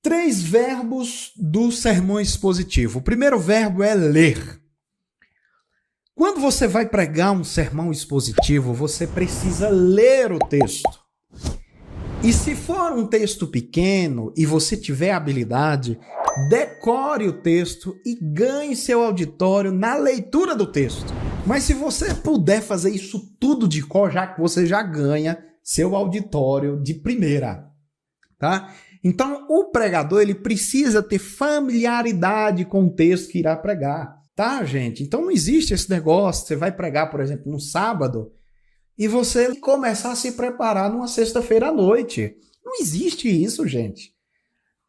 Três verbos do sermão expositivo. O primeiro verbo é ler. Quando você vai pregar um sermão expositivo, você precisa ler o texto. E se for um texto pequeno e você tiver habilidade, decore o texto e ganhe seu auditório na leitura do texto. Mas se você puder fazer isso tudo de cor, já que você já ganha seu auditório de primeira, tá? Então, o pregador ele precisa ter familiaridade com o texto que irá pregar, tá, gente? Então, não existe esse negócio, você vai pregar, por exemplo, no sábado, e você começar a se preparar numa sexta-feira à noite. Não existe isso, gente.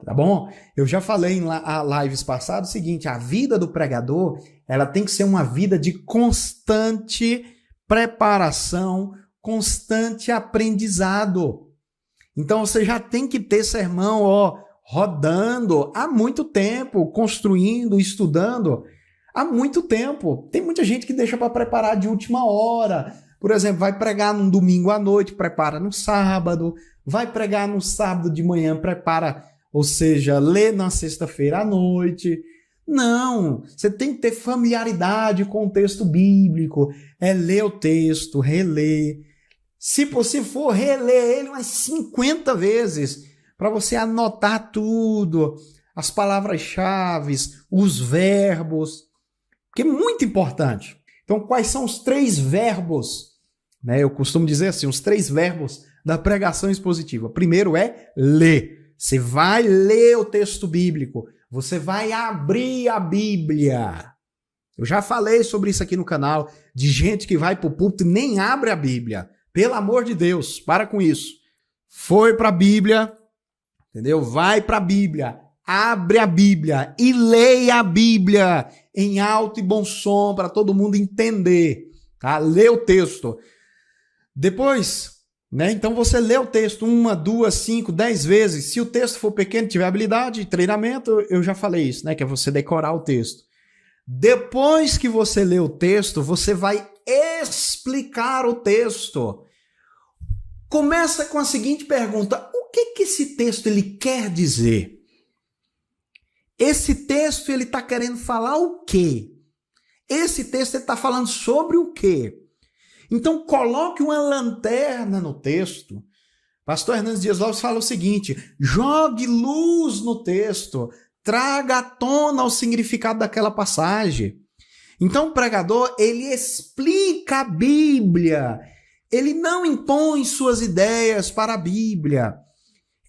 Tá bom? Eu já falei em lives passadas o seguinte, a vida do pregador, ela tem que ser uma vida de constante preparação, constante aprendizado. Então você já tem que ter sermão, rodando há muito tempo, construindo, estudando há muito tempo. Tem muita gente que deixa para preparar de última hora. Por exemplo, vai pregar num domingo à noite, prepara no sábado, vai pregar no sábado de manhã, prepara, ou seja, lê na sexta-feira à noite. Não, você tem que ter familiaridade com o texto bíblico, ler o texto, reler. Se for reler ele umas 50 vezes, para você anotar tudo, as palavras-chave, os verbos, que é muito importante. Então, quais são os três verbos? Eu costumo dizer assim, os três verbos da pregação expositiva. Primeiro é ler. Você vai ler o texto bíblico. Você vai abrir a Bíblia. Eu já falei sobre isso aqui no canal, de gente que vai para o púlpito e nem abre a Bíblia. Pelo amor de Deus, para com isso. Foi para a Bíblia, entendeu? Vai para a Bíblia, abre a Bíblia e leia a Bíblia em alto e bom som para todo mundo entender, tá? Lê o texto. Depois, então você lê o texto 1, 2, 5, 10 vezes. Se o texto for pequeno, tiver habilidade, treinamento, eu já falei isso, que é você decorar o texto. Depois que você lê o texto, você vai explicar o texto. Começa com a seguinte pergunta: o que esse texto ele quer dizer? Esse texto ele está querendo falar o quê? Esse texto ele está falando sobre o quê? Então coloque uma lanterna no texto. Pastor Hernandes Dias Lopes fala o seguinte: jogue luz no texto, traga à tona o significado daquela passagem. Então o pregador, ele explica a Bíblia, ele não impõe suas ideias para a Bíblia,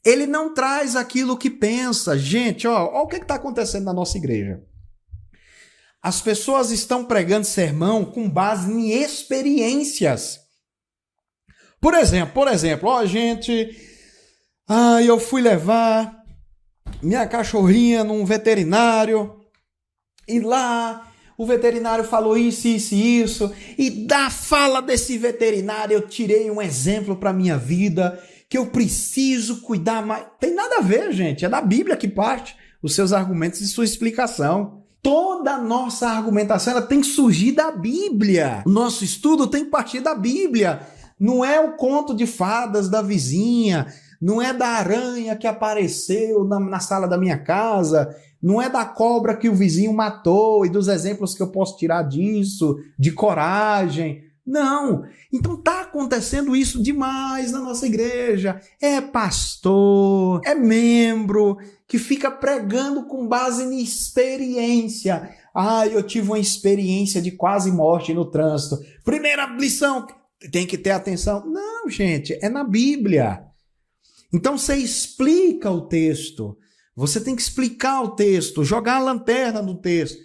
ele não traz aquilo que pensa. Gente, olha o que está acontecendo na nossa igreja. As pessoas estão pregando sermão com base em experiências. Por exemplo, gente, eu fui levar minha cachorrinha num veterinário e lá o veterinário falou isso, e da fala desse veterinário eu tirei um exemplo para minha vida, que eu preciso cuidar mais. Tem nada a ver, gente, é da Bíblia que parte os seus argumentos e sua explicação. Toda a nossa argumentação ela tem que surgir da Bíblia. O nosso estudo tem que partir da Bíblia. Não é o conto de fadas da vizinha, não é da aranha que apareceu na sala da minha casa, não é da cobra que o vizinho matou e dos exemplos que eu posso tirar disso, de coragem. Não. Então está acontecendo isso demais na nossa igreja. É pastor, é membro que fica pregando com base em experiência. Eu tive uma experiência de quase morte no trânsito. Primeira lição, tem que ter atenção. Não, gente, é na Bíblia. Então você explica o texto. Você tem que explicar o texto, jogar a lanterna no texto.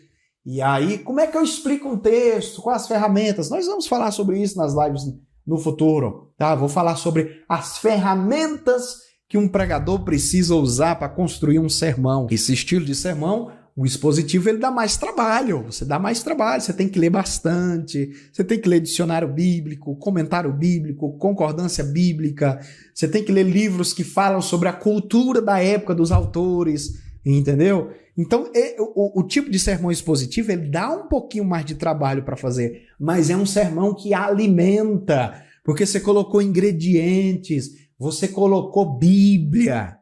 E aí, como é que eu explico um texto? Quais as ferramentas? Nós vamos falar sobre isso nas lives no futuro, tá? Vou falar sobre as ferramentas que um pregador precisa usar para construir um sermão. Esse estilo de sermão, o expositivo, ele dá mais trabalho. Você dá mais trabalho, você tem que ler bastante, você tem que ler dicionário bíblico, comentário bíblico, concordância bíblica, você tem que ler livros que falam sobre a cultura da época dos autores, entendeu? Então, o tipo de sermão expositivo, ele dá um pouquinho mais de trabalho para fazer, mas é um sermão que alimenta, porque você colocou ingredientes, você colocou Bíblia.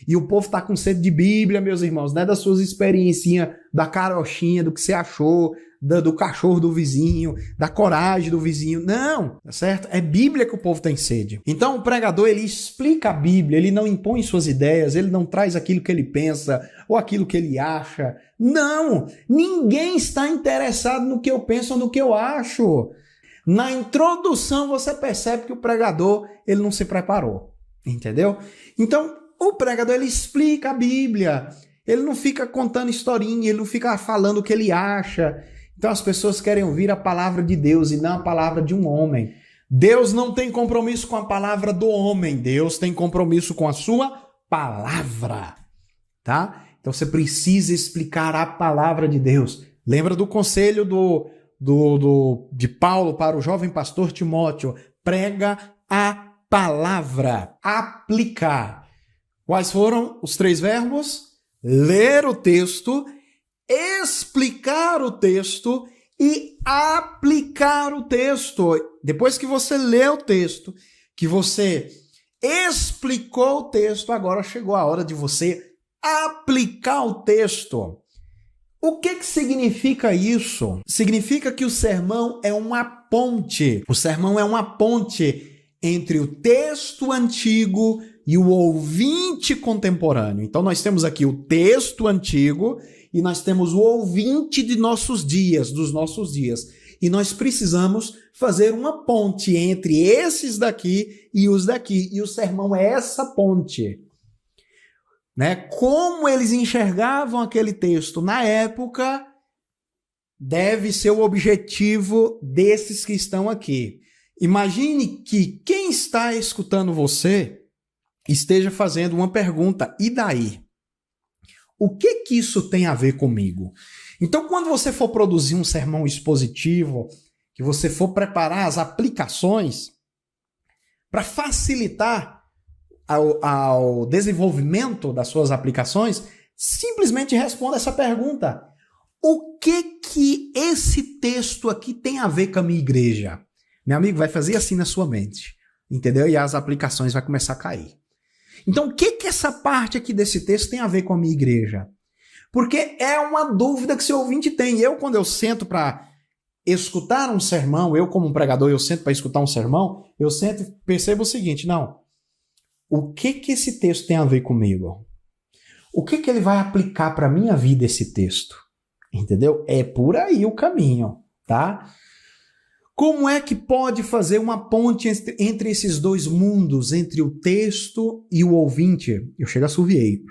E o povo tá com sede de Bíblia, meus irmãos, não é das suas experiencinhas, da carochinha, do que você achou, do cachorro do vizinho, da coragem do vizinho. Não, tá certo? É Bíblia que o povo tem sede. Então o pregador, ele explica a Bíblia, ele não impõe suas ideias, ele não traz aquilo que ele pensa ou aquilo que ele acha. Não! Ninguém está interessado no que eu penso ou no que eu acho. Na introdução você percebe que o pregador, ele não se preparou. Entendeu? Então, o pregador, ele explica a Bíblia. Ele não fica contando historinha, ele não fica falando o que ele acha. Então as pessoas querem ouvir a palavra de Deus e não a palavra de um homem. Deus não tem compromisso com a palavra do homem. Deus tem compromisso com a sua palavra. Tá? Então você precisa explicar a palavra de Deus. Lembra do conselho de Paulo para o jovem pastor Timóteo? Prega a palavra. Aplicar. Quais foram os 3 verbos? Ler o texto, explicar o texto e aplicar o texto. Depois que você lê o texto, que você explicou o texto, agora chegou a hora de você aplicar o texto. O que significa isso? Significa que o sermão é uma ponte. O sermão é uma ponte entre o texto antigo e o ouvinte contemporâneo. Então nós temos aqui o texto antigo e nós temos o ouvinte de nossos dias, dos nossos dias. E nós precisamos fazer uma ponte entre esses daqui e os daqui. E o sermão é essa ponte. Né? Como eles enxergavam aquele texto na época, deve ser o objetivo desses que estão aqui. Imagine que quem está escutando você esteja fazendo uma pergunta, e daí? O que isso tem a ver comigo? Então, quando você for produzir um sermão expositivo, que você for preparar as aplicações, para facilitar ao desenvolvimento das suas aplicações, simplesmente responda essa pergunta. O que esse texto aqui tem a ver com a minha igreja? Meu amigo, vai fazer assim na sua mente, entendeu? E as aplicações vão começar a cair. Então, o que essa parte aqui desse texto tem a ver com a minha igreja? Porque é uma dúvida que seu ouvinte tem. Quando eu sento para escutar um sermão, eu como um pregador, eu sento para escutar um sermão, eu sento e percebo o seguinte, não, o que esse texto tem a ver comigo? O que ele vai aplicar para a minha vida, esse texto? Entendeu? É por aí o caminho, tá? Como é que pode fazer uma ponte entre esses dois mundos, entre o texto e o ouvinte? Eu chego a assoviei.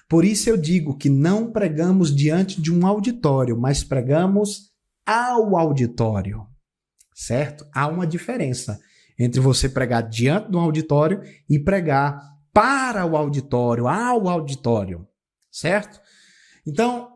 Por isso eu digo que não pregamos diante de um auditório, mas pregamos ao auditório, certo? Há uma diferença entre você pregar diante de um auditório e pregar para o auditório, ao auditório, certo? Então,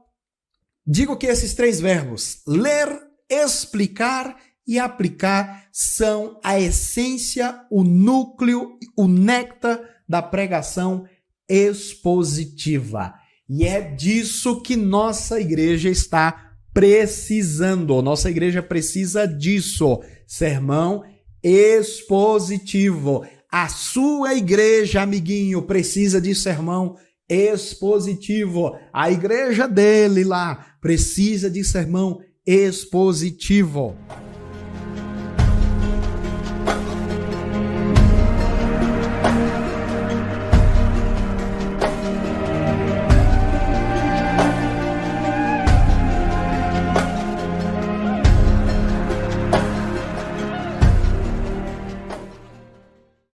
digo que esses 3 verbos, ler, explicar e aplicar, são a essência, o núcleo, o néctar da pregação expositiva. E é disso que nossa igreja está precisando. Nossa igreja precisa disso. Sermão expositivo. A sua igreja, amiguinho, precisa de sermão expositivo. A igreja dele lá precisa de sermão expositivo.